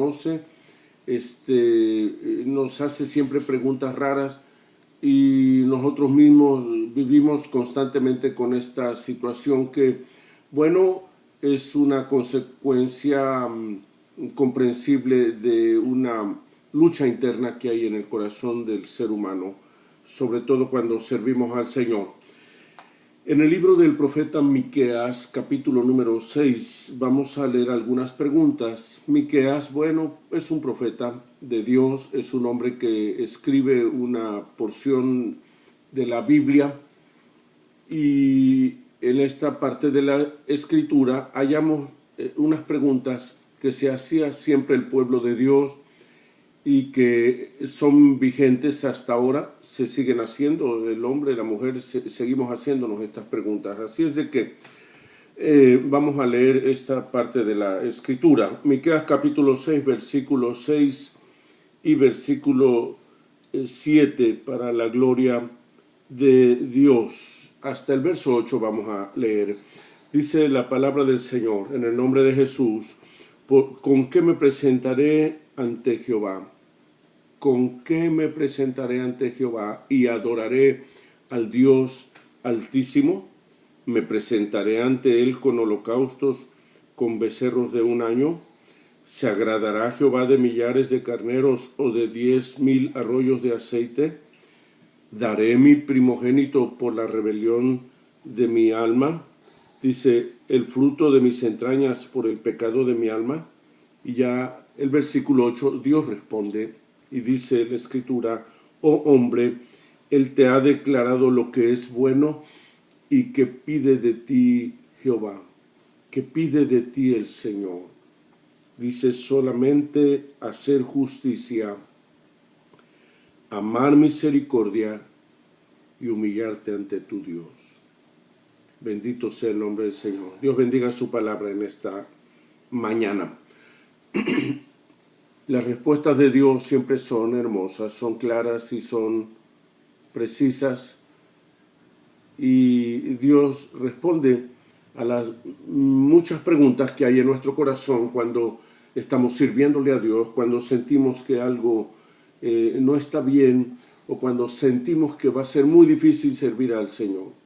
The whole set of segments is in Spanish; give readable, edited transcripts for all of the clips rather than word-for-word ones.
conoce, nos hace siempre preguntas raras y nosotros mismos vivimos constantemente con esta situación que, bueno, es una consecuencia comprensible de una lucha interna que hay en el corazón del ser humano, sobre todo cuando servimos al Señor. En el libro del profeta Miqueas, capítulo número 6, vamos a leer algunas preguntas. Miqueas, bueno, es un profeta de Dios, es un hombre que escribe una porción de la Biblia, y en esta parte de la escritura hallamos unas preguntas que se hacía siempre el pueblo de Dios y que son vigentes hasta ahora, se siguen haciendo, el hombre y la mujer seguimos haciéndonos estas preguntas. Así es de que vamos a leer esta parte de la escritura. Miqueas capítulo 6, versículo 6 y versículo 7, para la gloria de Dios. Hasta el verso 8 vamos a leer. Dice la palabra del Señor, en el nombre de Jesús: ¿con qué me presentaré ante Jehová? ¿Con qué me presentaré ante Jehová y adoraré al Dios Altísimo? ¿Me presentaré ante Él con holocaustos, con becerros de un año? ¿Se agradará Jehová de millares de carneros o de 10,000 arroyos de aceite? ¿Daré mi primogénito por la rebelión de mi alma? Dice, el fruto de mis entrañas por el pecado de mi alma. Y ya el versículo 8, Dios responde y dice la escritura: oh hombre, Él te ha declarado lo que es bueno, y que pide de ti Jehová, que pide de ti el Señor. Dice, solamente hacer justicia, amar misericordia y humillarte ante tu Dios. Bendito sea el nombre del Señor. Dios bendiga su palabra en esta mañana. Las respuestas de Dios siempre son hermosas, son claras y son precisas. Y Dios responde a las muchas preguntas que hay en nuestro corazón cuando estamos sirviéndole a Dios, cuando sentimos que algo no está bien, o cuando sentimos que va a ser muy difícil servir al Señor.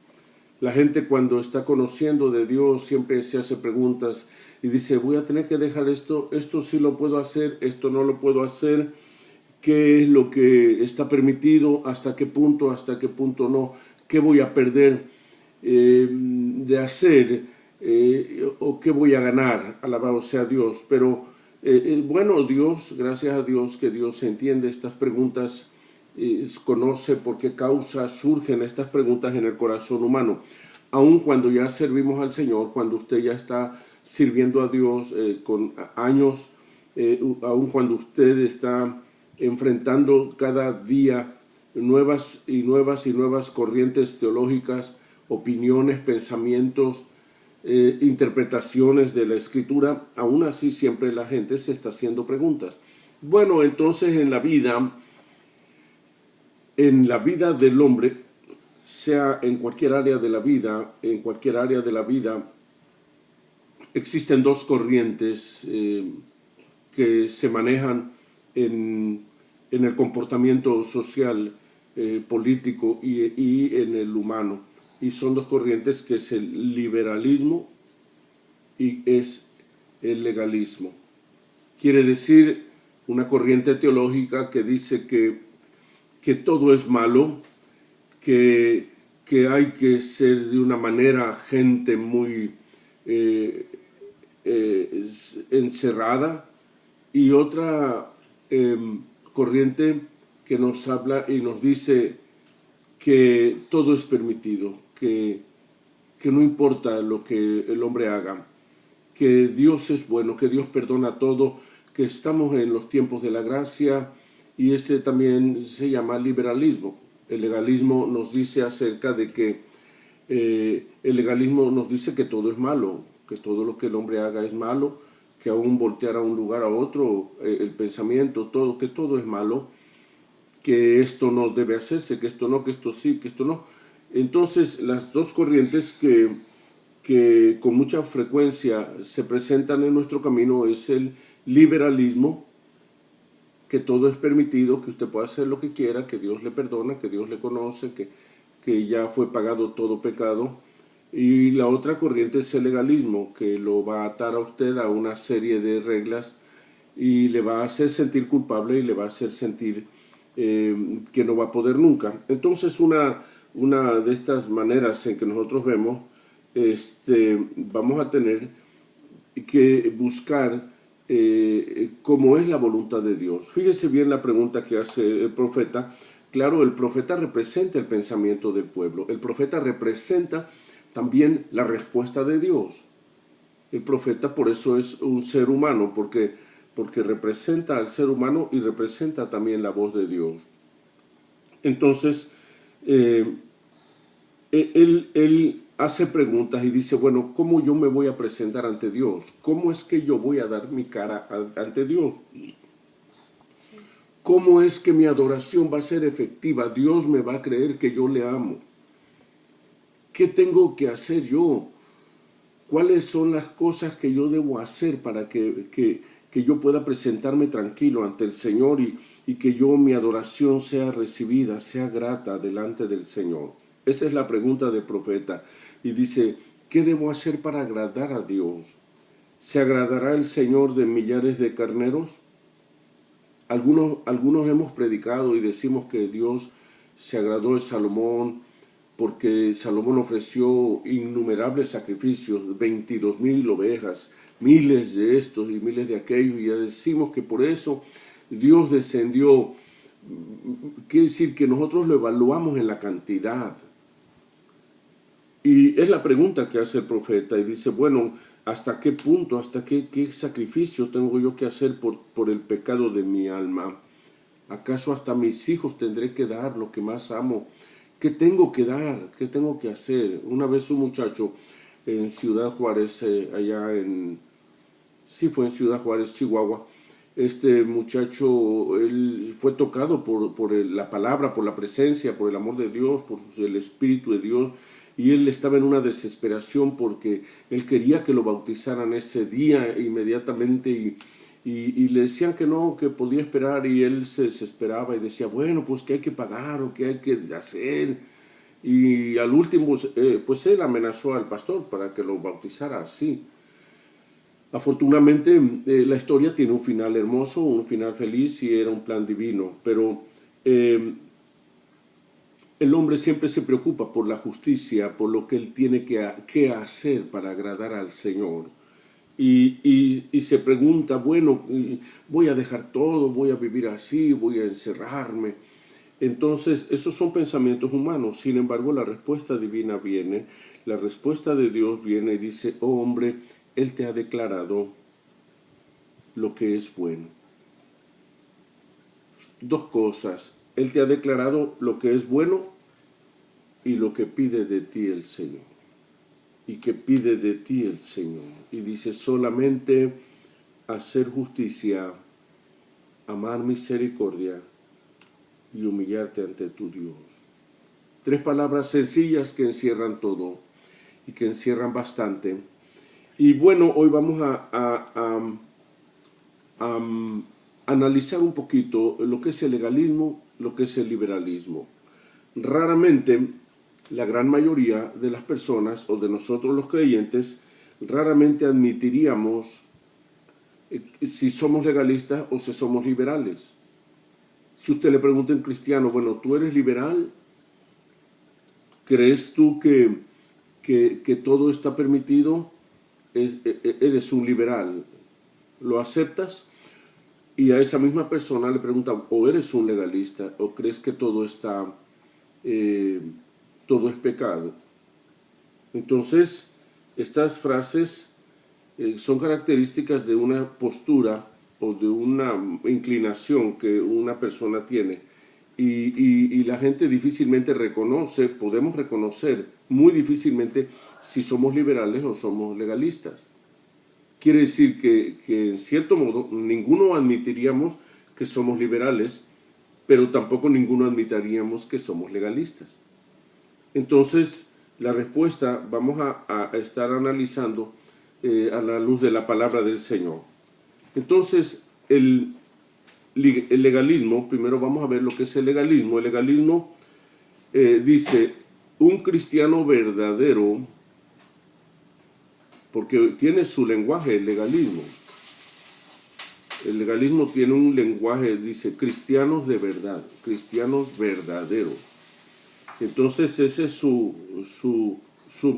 La gente, cuando está conociendo de Dios, siempre se hace preguntas y dice, voy a tener que dejar esto sí lo puedo hacer, esto no lo puedo hacer, qué es lo que está permitido, hasta qué punto no, qué voy a perder de hacer, o qué voy a ganar. Alabado sea Dios. Pero bueno, Dios, gracias a Dios que Dios entiende estas preguntas, conoce por qué causa surgen estas preguntas en el corazón humano. Aun cuando ya servimos al Señor, cuando usted ya está sirviendo a Dios con años, aun cuando usted está enfrentando cada día nuevas corrientes teológicas, opiniones, pensamientos, interpretaciones de la Escritura, aún así siempre la gente se está haciendo preguntas. Bueno, entonces en la vida del hombre, sea en cualquier área de la vida, existen dos corrientes que se manejan en el comportamiento social, político y en el humano. Y son dos corrientes, que es el liberalismo y es el legalismo. Quiere decir, una corriente teológica que dice que todo es malo, que hay que ser de una manera gente muy encerrada, y otra corriente que nos habla y nos dice que todo es permitido, que no importa lo que el hombre haga, que Dios es bueno, que Dios perdona todo, que estamos en los tiempos de la gracia, y ese también se llama liberalismo. El legalismo nos dice acerca de que el legalismo nos dice que todo es malo, que todo lo que el hombre haga es malo, que aún voltear a un lugar a otro, el pensamiento, todo, que todo es malo, que esto no debe hacerse, que esto no, que esto sí, que esto no. Entonces, las dos corrientes que con mucha frecuencia se presentan en nuestro camino es el liberalismo que todo es permitido, que usted puede hacer lo que quiera, que Dios le perdona, que Dios le conoce, que ya fue pagado todo pecado. Y la otra corriente es el legalismo, que lo va a atar a usted a una serie de reglas y le va a hacer sentir culpable y le va a hacer sentir que no va a poder nunca. Entonces una de estas maneras en que nosotros vemos, vamos a tener que buscar cómo es la voluntad de Dios. Fíjese bien la pregunta que hace el profeta. Claro, el profeta representa el pensamiento del pueblo. El profeta representa también la respuesta de Dios. El profeta por eso es un ser humano, porque representa al ser humano y representa también la voz de Dios. Entonces, él hace preguntas y dice, bueno, ¿cómo yo me voy a presentar ante Dios? ¿Cómo es que yo voy a dar mi cara ante Dios? ¿Cómo es que mi adoración va a ser efectiva? Dios me va a creer que yo le amo. ¿Qué tengo que hacer yo? ¿Cuáles son las cosas que yo debo hacer para que yo pueda presentarme tranquilo ante el Señor y que mi adoración sea recibida, sea grata delante del Señor? Esa es la pregunta del profeta. Y dice, ¿qué debo hacer para agradar a Dios? ¿Se agradará el Señor de millares de carneros? Algunos hemos predicado y decimos que Dios se agradó de Salomón porque Salomón ofreció innumerables sacrificios, 22,000 ovejas, miles de estos y miles de aquellos, y ya decimos que por eso Dios descendió. Quiere decir que nosotros lo evaluamos en la cantidad. Y es la pregunta que hace el profeta y dice, bueno, ¿hasta qué punto, hasta qué sacrificio tengo yo que hacer por el pecado de mi alma? ¿Acaso hasta mis hijos tendré que dar lo que más amo? ¿Qué tengo que dar? ¿Qué tengo que hacer? Una vez un muchacho en Ciudad Juárez, sí fue en Ciudad Juárez, Chihuahua, este muchacho, él fue tocado por la palabra, por la presencia, por el amor de Dios, por el Espíritu de Dios, y él estaba en una desesperación porque él quería que lo bautizaran ese día inmediatamente y le decían que no, que podía esperar, y él se desesperaba y decía, bueno, pues ¿qué hay que pagar o qué hay que hacer? Y al último, pues él amenazó al pastor para que lo bautizara así. Afortunadamente, la historia tiene un final hermoso, un final feliz y era un plan divino, pero el hombre siempre se preocupa por la justicia, por lo que él tiene que hacer para agradar al Señor. Y se pregunta, bueno, voy a dejar todo, voy a vivir así, voy a encerrarme. Entonces, esos son pensamientos humanos. Sin embargo, la respuesta divina viene, la respuesta de Dios viene y dice, oh hombre, Él te ha declarado lo que es bueno. Dos cosas, Él te ha declarado lo que es bueno y lo que pide de ti el Señor. ¿Y qué pide de ti el Señor? Y dice solamente hacer justicia, amar misericordia y humillarte ante tu Dios. Tres palabras sencillas que encierran todo y que encierran bastante. Y bueno, hoy vamos a analizar un poquito lo que es el legalismo, lo que es el liberalismo. Raramente, la gran mayoría de las personas o de nosotros los creyentes, raramente admitiríamos si somos legalistas o si somos liberales. Si usted le pregunta a un cristiano, bueno, ¿tú eres liberal? ¿Crees tú que todo está permitido? Eres un liberal. ¿Lo aceptas? Y a esa misma persona le pregunta, ¿o eres un legalista? ¿O crees que todo está, todo es pecado? Entonces, estas frases son características de una postura o de una inclinación que una persona tiene. Y la gente difícilmente reconoce, podemos reconocer muy difícilmente si somos liberales o somos legalistas. Quiere decir que en cierto modo ninguno admitiríamos que somos liberales, pero tampoco ninguno admitiríamos que somos legalistas. Entonces, la respuesta vamos a estar analizando a la luz de la palabra del Señor. Entonces, el el legalismo, primero vamos a ver lo que es el legalismo. El legalismo dice, un cristiano verdadero, porque tiene su lenguaje el legalismo. El legalismo tiene un lenguaje, dice, cristianos de verdad, cristianos verdaderos. Entonces esa es su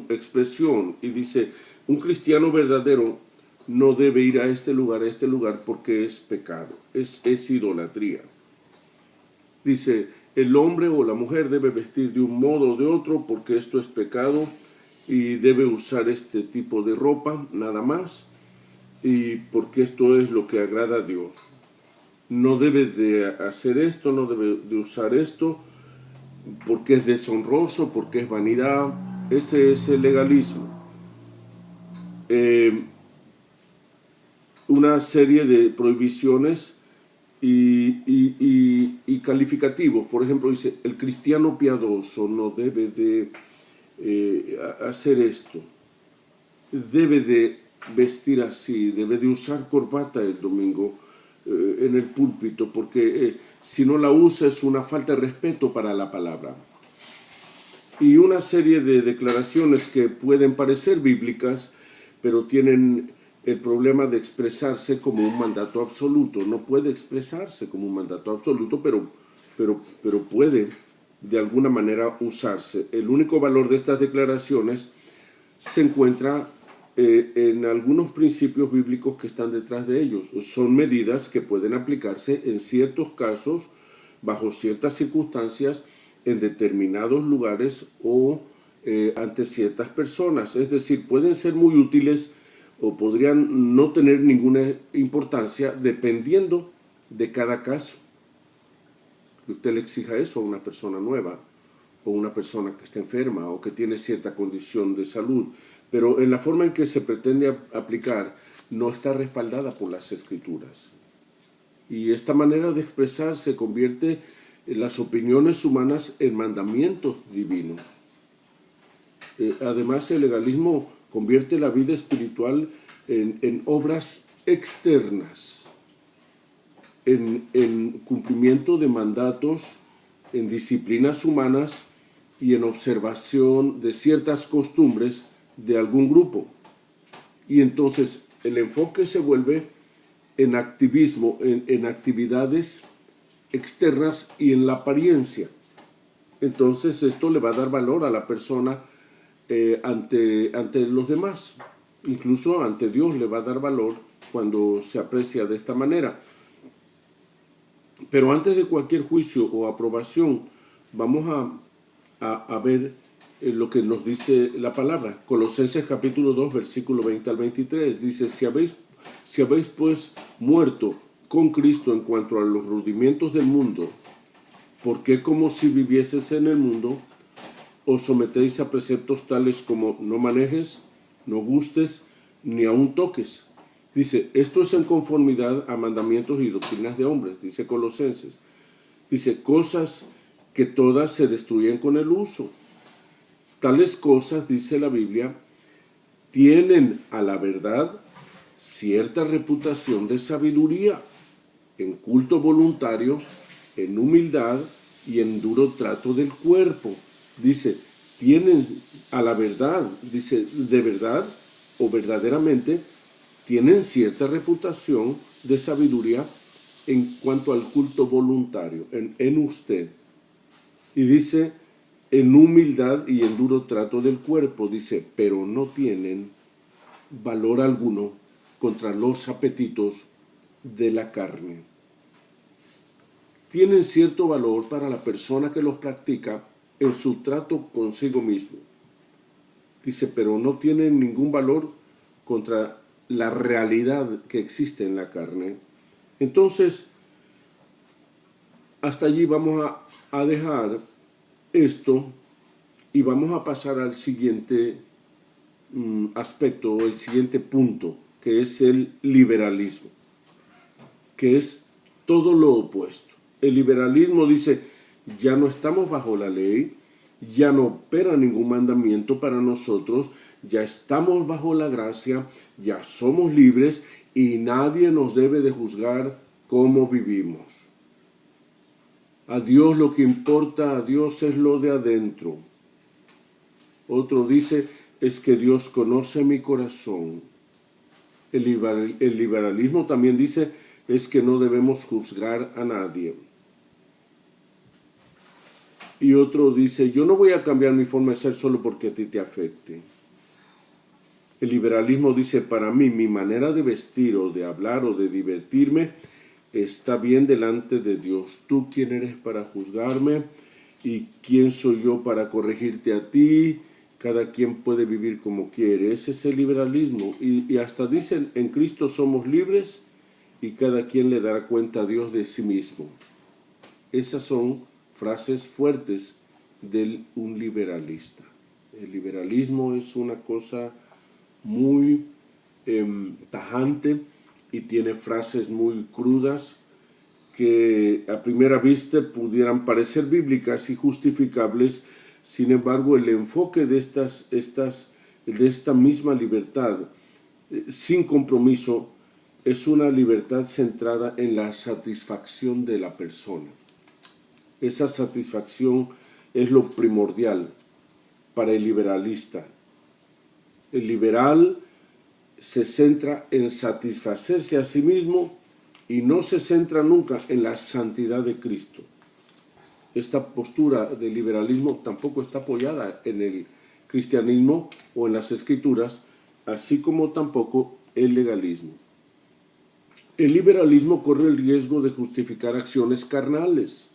expresión, y dice, un cristiano verdadero no debe ir a este lugar porque es pecado, es idolatría. Dice, el hombre o la mujer debe vestir de un modo o de otro porque esto es pecado y debe usar este tipo de ropa, nada más, y porque esto es lo que agrada a Dios. No debe de hacer esto, no debe de usar esto, porque es deshonroso, porque es vanidad. Ese es el legalismo. Una serie de prohibiciones y calificativos. Por ejemplo, dice, el cristiano piadoso no debe de hacer esto, debe de vestir así, debe de usar corbata el domingo en el púlpito, porque si no la usa es una falta de respeto para la palabra. Y una serie de declaraciones que pueden parecer bíblicas, pero tienen el problema de expresarse como un mandato absoluto. No puede expresarse como un mandato absoluto, pero puede de alguna manera usarse. El único valor de estas declaraciones se encuentra en algunos principios bíblicos que están detrás de ellos. Son medidas que pueden aplicarse en ciertos casos, bajo ciertas circunstancias, en determinados lugares o ante ciertas personas. Es decir, pueden ser muy útiles o podrían no tener ninguna importancia dependiendo de cada caso. Que usted le exija eso a una persona nueva o una persona que está enferma o que tiene cierta condición de salud, pero en la forma en que se pretende aplicar no está respaldada por las Escrituras. Y esta manera de expresar se convierte en las opiniones humanas en mandamientos divinos. Además, el legalismo convierte la vida espiritual en obras externas, en cumplimiento de mandatos, en disciplinas humanas y en observación de ciertas costumbres de algún grupo. Y entonces el enfoque se vuelve en activismo, en actividades externas y en la apariencia. Entonces esto le va a dar valor a la persona ante los demás. Incluso ante Dios le va a dar valor cuando se aprecia de esta manera. Pero antes de cualquier juicio o aprobación, vamos a ver lo que nos dice la palabra. Colosenses capítulo 2, versículo 20 al 23. Dice, si habéis pues muerto con Cristo en cuanto a los rudimientos del mundo, ¿por qué como si vivieses en el mundo os sometéis a preceptos tales como no manejes, no gustes, ni aun toques? Dice, esto es en conformidad a mandamientos y doctrinas de hombres, dice Colosenses. Dice, cosas que todas se destruyen con el uso. Tales cosas, dice la Biblia, tienen a la verdad cierta reputación de sabiduría, en culto voluntario, en humildad y en duro trato del cuerpo. Dice, tienen a la verdad, dice, de verdad o verdaderamente, tienen cierta reputación de sabiduría en cuanto al culto voluntario, en usted. Y dice, en humildad y en duro trato del cuerpo, dice, pero no tienen valor alguno contra los apetitos de la carne. Tienen cierto valor para la persona que los practica en su trato consigo mismo. Dice, pero no tienen ningún valor contra la realidad que existe en la carne. Entonces, hasta allí vamos a dejar esto y vamos a pasar al siguiente aspecto, o el siguiente punto, que es el liberalismo, que es todo lo opuesto. El liberalismo dice, ya no estamos bajo la ley, ya no opera ningún mandamiento para nosotros, ya estamos bajo la gracia, ya somos libres y nadie nos debe de juzgar cómo vivimos. A Dios lo que importa, a Dios es lo de adentro. Otro dice, es que Dios conoce mi corazón. El liberalismo también dice, es que no debemos juzgar a nadie. Y otro dice, yo no voy a cambiar mi forma de ser solo porque a ti te afecte. El liberalismo dice, para mí, mi manera de vestir o de hablar o de divertirme está bien delante de Dios. ¿Tú quién eres para juzgarme? ¿Y quién soy yo para corregirte a ti? Cada quien puede vivir como quiere. Ese es el liberalismo. Y hasta dicen, en Cristo somos libres y cada quien le dará cuenta a Dios de sí mismo. Esas son frases fuertes de un liberalista. El liberalismo es una cosa muy tajante y tiene frases muy crudas que a primera vista pudieran parecer bíblicas y justificables. Sin embargo, el enfoque de esta misma libertad sin compromiso es una libertad centrada en la satisfacción de la persona. Esa satisfacción es lo primordial para el liberalista. El liberal se centra en satisfacerse a sí mismo y no se centra nunca en la santidad de Cristo. Esta postura del liberalismo tampoco está apoyada en el cristianismo o en las escrituras, así como tampoco el legalismo. El liberalismo corre el riesgo de justificar acciones carnales,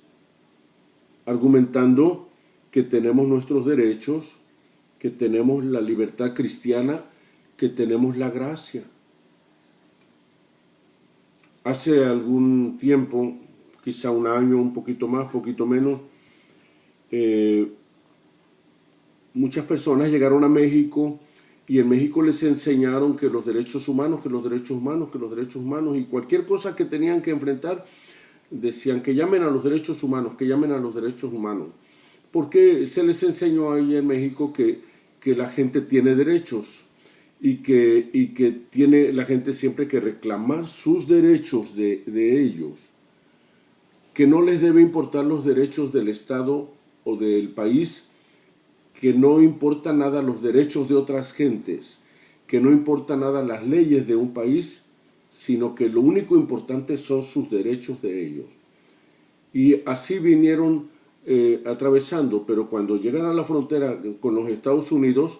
argumentando que tenemos nuestros derechos, que tenemos la libertad cristiana, que tenemos la gracia. Hace algún tiempo, quizá un año, un poquito más, poquito menos, muchas personas llegaron a México y en México les enseñaron que los derechos humanos, y cualquier cosa que tenían que enfrentar, decían que llamen a los derechos humanos, porque se les enseñó ahí en México que la gente tiene derechos y que tiene la gente siempre que reclamar sus derechos de ellos, que no les debe importar los derechos del Estado o del país, que no importa nada los derechos de otras gentes, que no importa nada las leyes de un país, sino que lo único importante son sus derechos de ellos. Y así vinieron atravesando, pero cuando llegan a la frontera con los Estados Unidos,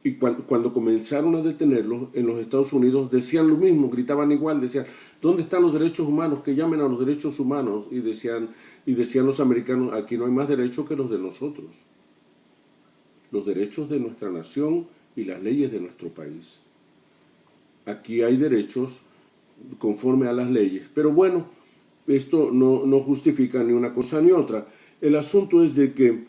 y cuando comenzaron a detenerlos en los Estados Unidos, decían lo mismo, gritaban igual, decían, ¿dónde están los derechos humanos? Que llamen a los derechos humanos. Y decían los americanos, aquí no hay más derechos que los de nosotros, los derechos de nuestra nación y las leyes de nuestro país. Aquí hay derechos conforme a las leyes, pero bueno, esto no justifica ni una cosa ni otra. El asunto es de que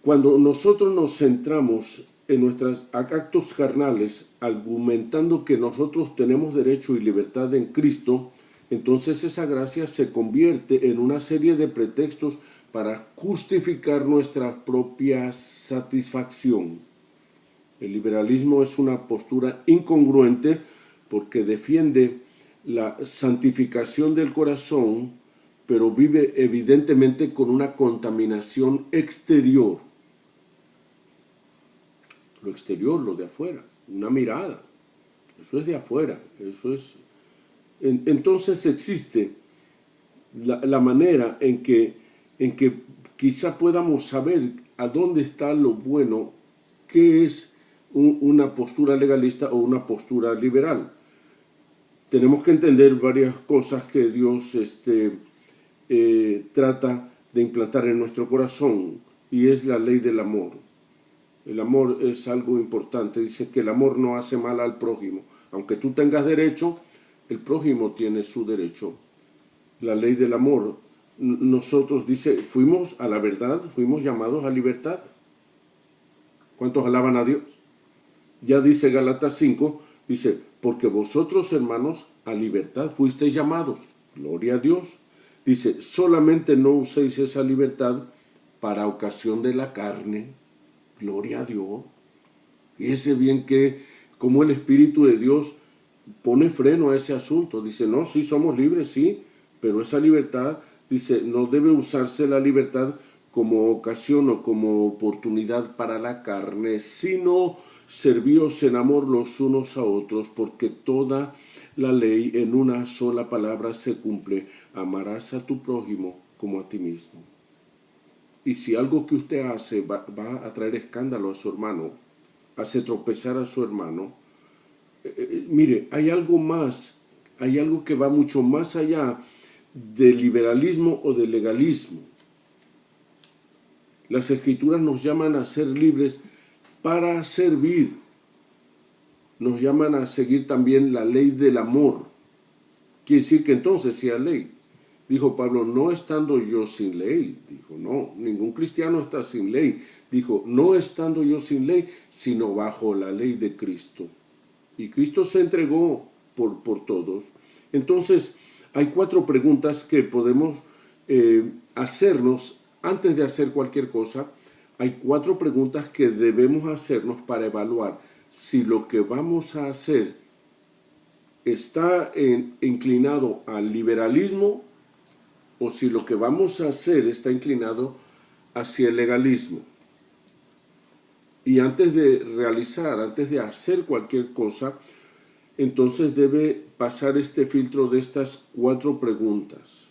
cuando nosotros nos centramos en nuestros actos carnales, argumentando que nosotros tenemos derecho y libertad en Cristo, entonces esa gracia se convierte en una serie de pretextos para justificar nuestra propia satisfacción. El liberalismo es una postura incongruente porque defiende la santificación del corazón, pero vive evidentemente con una contaminación exterior. Lo exterior, lo de afuera, una mirada, eso es de afuera, eso es... Entonces existe la manera en que quizá podamos saber a dónde está lo bueno, qué es una postura legalista o una postura liberal. Tenemos que entender varias cosas que Dios trata de implantar en nuestro corazón, y es la ley del amor. El amor es algo importante. Dice que el amor no hace mal al prójimo. Aunque tú tengas derecho, el prójimo tiene su derecho. La ley del amor. Nosotros, dice, fuimos a la verdad, fuimos llamados a libertad. ¿Cuántos alaban a Dios? Ya dice Gálatas 5, dice, porque vosotros, hermanos, a libertad fuisteis llamados. Gloria a Dios. Dice, solamente no uséis esa libertad para ocasión de la carne. Gloria a Dios. Fíjese bien que como el Espíritu de Dios pone freno a ese asunto. Dice, no, sí somos libres, sí, pero esa libertad, dice, no debe usarse la libertad como ocasión o como oportunidad para la carne, sino servíos en amor los unos a otros, porque toda la ley en una sola palabra se cumple: amarás a tu prójimo como a ti mismo. Y si algo que usted hace va a traer escándalo a su hermano, hace tropezar a su hermano, mire, hay algo más, hay algo que va mucho más allá del liberalismo o del legalismo. Las escrituras nos llaman a ser libres para servir. Nos llaman a seguir también la ley del amor. Quiere decir que entonces sí hay ley. Dijo Pablo, no estando yo sin ley. Dijo, no, ningún cristiano está sin ley. Dijo, no estando yo sin ley, sino bajo la ley de Cristo. Y Cristo se entregó por todos. Entonces, hay 4 preguntas que podemos hacernos antes de hacer cualquier cosa. Hay 4 preguntas que debemos hacernos para evaluar si lo que vamos a hacer está inclinado al liberalismo o si lo que vamos a hacer está inclinado hacia el legalismo. Y antes de hacer cualquier cosa, entonces debe pasar este filtro de estas 4 preguntas.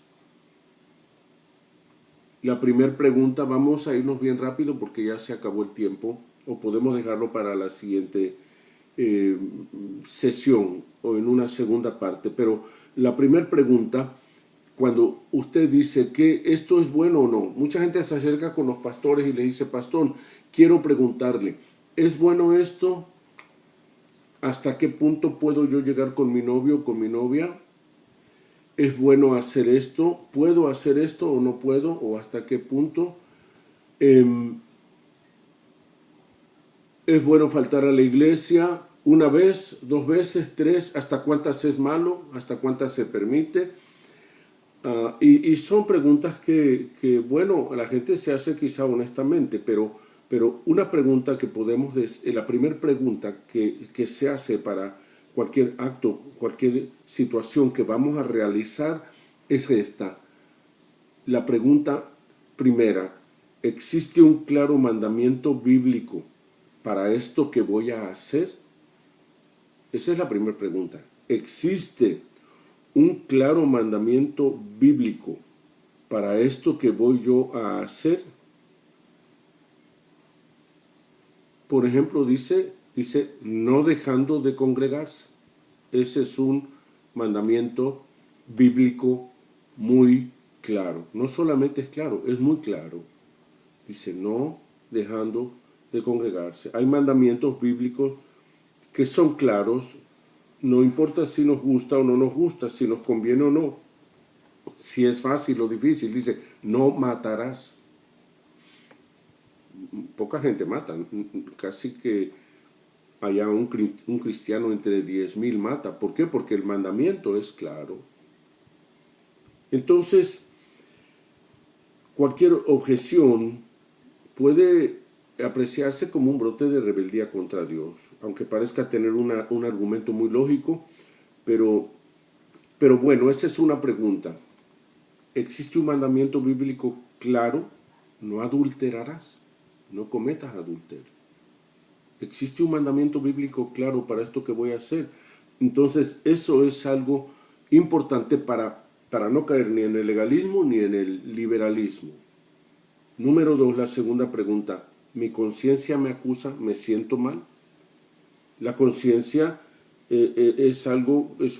La primera pregunta, vamos a irnos bien rápido porque ya se acabó el tiempo, o podemos dejarlo para la siguiente sesión o en una segunda parte. Pero la primera pregunta, cuando usted dice que esto es bueno o no, mucha gente se acerca con los pastores y le dice, pastor, quiero preguntarle, ¿es bueno esto? ¿Hasta qué punto puedo yo llegar con mi novio o con mi novia? ¿Es bueno hacer esto? ¿Puedo hacer esto o no puedo? ¿O hasta qué punto? ¿Es bueno faltar a la iglesia 1 vez, 2 veces, 3? ¿Hasta cuántas es malo? ¿Hasta cuántas se permite? Y son preguntas que, bueno, la gente se hace quizá honestamente, pero una pregunta que podemos, la primera pregunta que se hace para cualquier acto, cualquier situación que vamos a realizar es esta. La pregunta primera, ¿existe un claro mandamiento bíblico para esto que voy a hacer? Esa es la primera pregunta. ¿Existe un claro mandamiento bíblico para esto que voy yo a hacer? Por ejemplo, dice, no dejando de congregarse. Ese es un mandamiento bíblico muy claro. No solamente es claro, es muy claro. Dice, no dejando de congregarse. Hay mandamientos bíblicos que son claros, no importa si nos gusta o no nos gusta, si nos conviene o no, si es fácil o difícil. Dice, no matarás. Poca gente mata, casi que allá un cristiano entre 10,000 mata. ¿Por qué? Porque el mandamiento es claro. Entonces, cualquier objeción puede apreciarse como un brote de rebeldía contra Dios, aunque parezca tener un argumento muy lógico, pero bueno, esa es una pregunta. ¿Existe un mandamiento bíblico claro? No adulterarás, no cometas adulterio. ¿Existe un mandamiento bíblico claro para esto que voy a hacer? Entonces, eso es algo importante para no caer ni en el legalismo ni en el liberalismo. Número 2, la segunda pregunta. ¿Mi conciencia me acusa? ¿Me siento mal? La conciencia es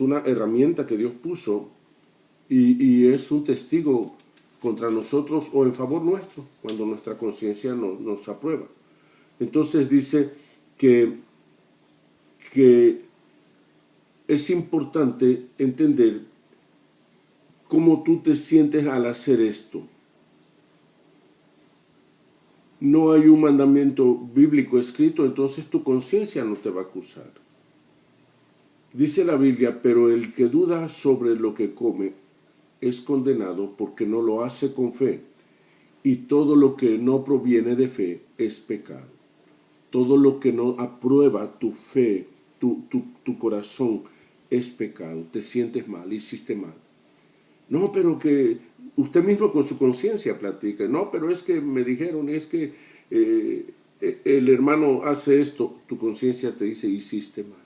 una herramienta que Dios puso y es un testigo contra nosotros o en favor nuestro cuando nuestra conciencia nos aprueba. Entonces dice que es importante entender cómo tú te sientes al hacer esto. No hay un mandamiento bíblico escrito, entonces tu conciencia no te va a acusar. Dice la Biblia, pero el que duda sobre lo que come es condenado porque no lo hace con fe, y todo lo que no proviene de fe es pecado. Todo lo que no aprueba tu fe, tu corazón, es pecado, te sientes mal, hiciste mal. No, pero que usted mismo con su conciencia platica. No, pero es que me dijeron, es que el hermano hace esto. Tu conciencia te dice, hiciste mal.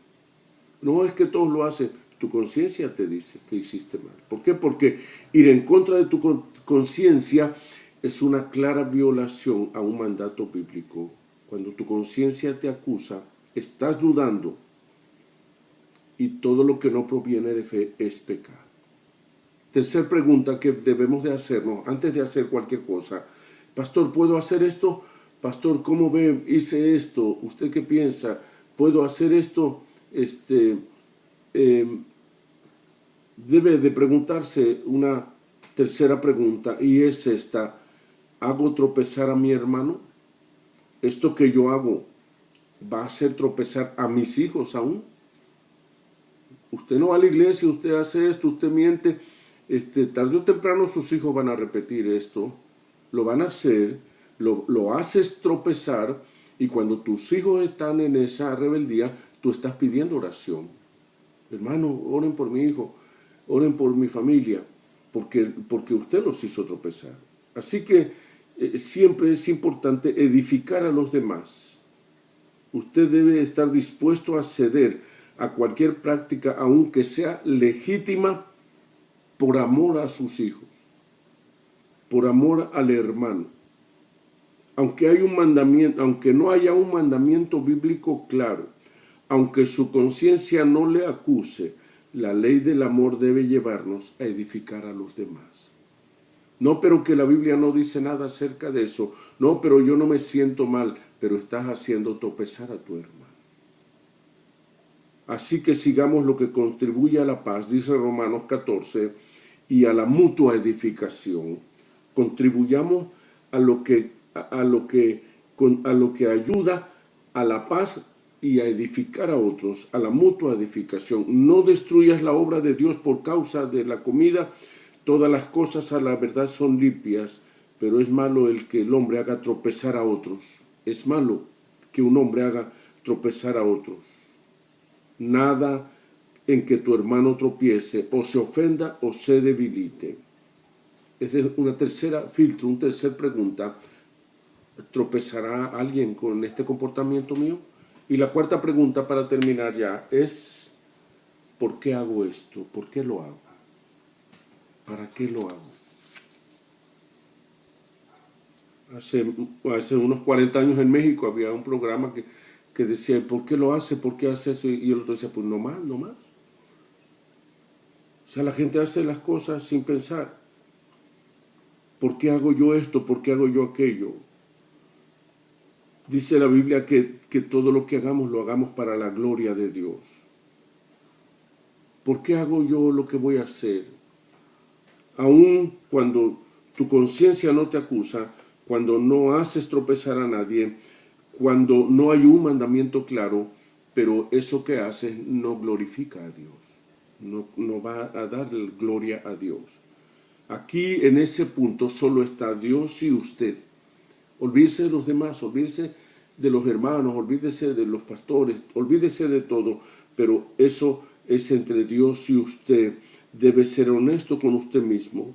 No, es que todos lo hacen. Tu conciencia te dice que hiciste mal. ¿Por qué? Porque ir en contra de tu conciencia es una clara violación a un mandato bíblico. Cuando tu conciencia te acusa, estás dudando y todo lo que no proviene de fe es pecado. Tercer pregunta que debemos de hacernos antes de hacer cualquier cosa. Pastor, ¿puedo hacer esto? Pastor, ¿cómo ve? Hice esto. ¿Usted qué piensa? ¿Puedo hacer esto? Debe de preguntarse una tercera pregunta y es esta. ¿Hago tropezar a mi hermano? ¿Esto que yo hago va a hacer tropezar a mis hijos aún? Usted no va a la iglesia, usted hace esto, usted miente. Tarde o temprano sus hijos van a repetir esto, lo van a hacer, lo haces tropezar y cuando tus hijos están en esa rebeldía, tú estás pidiendo oración. Hermano, oren por mi hijo, oren por mi familia, porque usted los hizo tropezar. Así que siempre es importante edificar a los demás. Usted debe estar dispuesto a ceder a cualquier práctica, aunque sea legítima, por amor a sus hijos, por amor al hermano. Aunque no haya un mandamiento bíblico claro, aunque su conciencia no le acuse, la ley del amor debe llevarnos a edificar a los demás. No, pero que la Biblia no dice nada acerca de eso. No, pero yo no me siento mal, pero estás haciendo tropezar a tu hermano. Así que sigamos lo que contribuye a la paz, dice Romanos 14, y a la mutua edificación. Contribuyamos a lo que ayuda a la paz y a edificar a otros, a la mutua edificación. No destruyas la obra de Dios por causa de la comida. Todas las cosas a la verdad son limpias, pero es malo el que el hombre haga tropezar a otros. Es malo que un hombre haga tropezar a otros. Nada en que tu hermano tropiece o se ofenda o se debilite. Esa es una tercera filtro, una tercera pregunta. ¿Tropezará alguien con este comportamiento mío? Y la cuarta pregunta para terminar ya es, ¿por qué hago esto? ¿Por qué lo hago? ¿Para qué lo hago? Hace unos 40 años en México había un programa que decía, ¿por qué lo hace? ¿Por qué hace eso? Y el otro decía, pues no más, no más. O sea, la gente hace las cosas sin pensar. ¿Por qué hago yo esto? ¿Por qué hago yo aquello? Dice la Biblia que todo lo que hagamos lo hagamos para la gloria de Dios. ¿Por qué hago yo lo que voy a hacer? Aun cuando tu conciencia no te acusa, cuando no haces tropezar a nadie, cuando no hay un mandamiento claro, pero eso que haces no glorifica a Dios, no va a dar gloria a Dios. Aquí en ese punto solo está Dios y usted. Olvídese de los demás, olvídese de los hermanos, olvídese de los pastores, olvídese de todo, pero eso es entre Dios y usted. Debe ser honesto con usted mismo.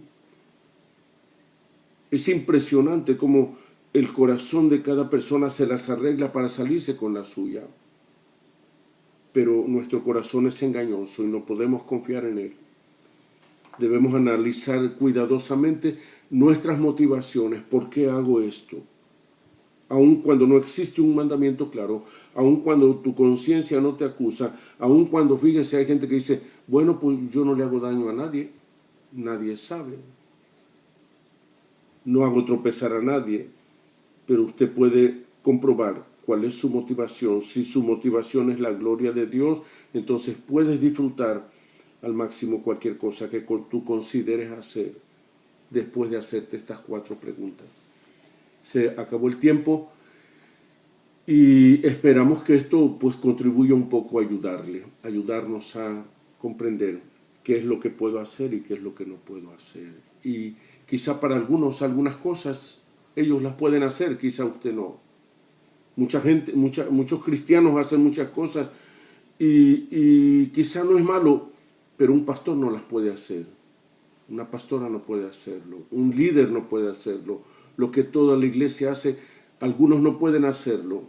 Es impresionante cómo el corazón de cada persona se las arregla para salirse con la suya. Pero nuestro corazón es engañoso y no podemos confiar en él. Debemos analizar cuidadosamente nuestras motivaciones. ¿Por qué hago esto? Aun cuando no existe un mandamiento claro, aun cuando tu conciencia no te acusa, aun cuando, fíjese, hay gente que dice, bueno, pues yo no le hago daño a nadie, nadie sabe. No hago tropezar a nadie, pero usted puede comprobar cuál es su motivación. Si su motivación es la gloria de Dios, entonces puedes disfrutar al máximo cualquier cosa que tú consideres hacer después de hacerte estas 4 preguntas. Se acabó el tiempo y esperamos que esto pues contribuya un poco a ayudarnos a comprender qué es lo que puedo hacer y qué es lo que no puedo hacer. Y quizá para algunos, algunas cosas ellos las pueden hacer, quizá usted no. Muchos cristianos hacen muchas cosas y quizá no es malo, pero un pastor no las puede hacer. Una pastora no puede hacerlo, un líder no puede hacerlo. Lo que toda la iglesia hace, algunos no pueden hacerlo.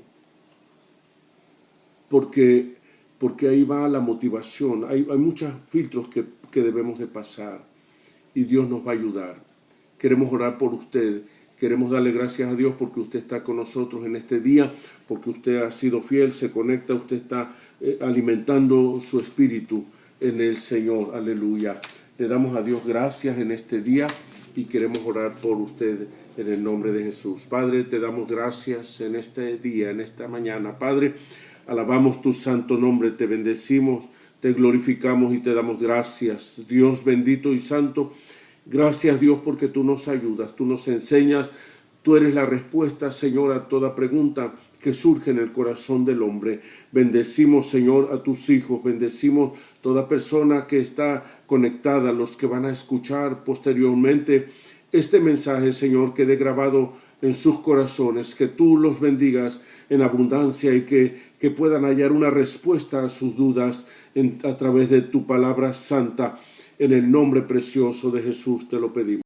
Porque ahí va la motivación. Hay muchos filtros que debemos de pasar y Dios nos va a ayudar. Queremos orar por usted. Queremos darle gracias a Dios porque usted está con nosotros en este día, porque usted ha sido fiel, se conecta, usted está alimentando su espíritu en el Señor. Aleluya. Le damos a Dios gracias en este día y queremos orar por usted en el nombre de Jesús. Padre, te damos gracias en este día, en esta mañana. Padre, alabamos tu santo nombre, te bendecimos, te glorificamos y te damos gracias. Dios bendito y santo, gracias Dios porque tú nos ayudas, tú nos enseñas, tú eres la respuesta, Señor, a toda pregunta que surge en el corazón del hombre. Bendecimos, Señor, a tus hijos, bendecimos toda persona que está conectada, los que van a escuchar posteriormente este mensaje, Señor, quede grabado en sus corazones, que tú los bendigas en abundancia y que puedan hallar una respuesta a sus dudas a través de tu palabra santa. En el nombre precioso de Jesús te lo pedimos.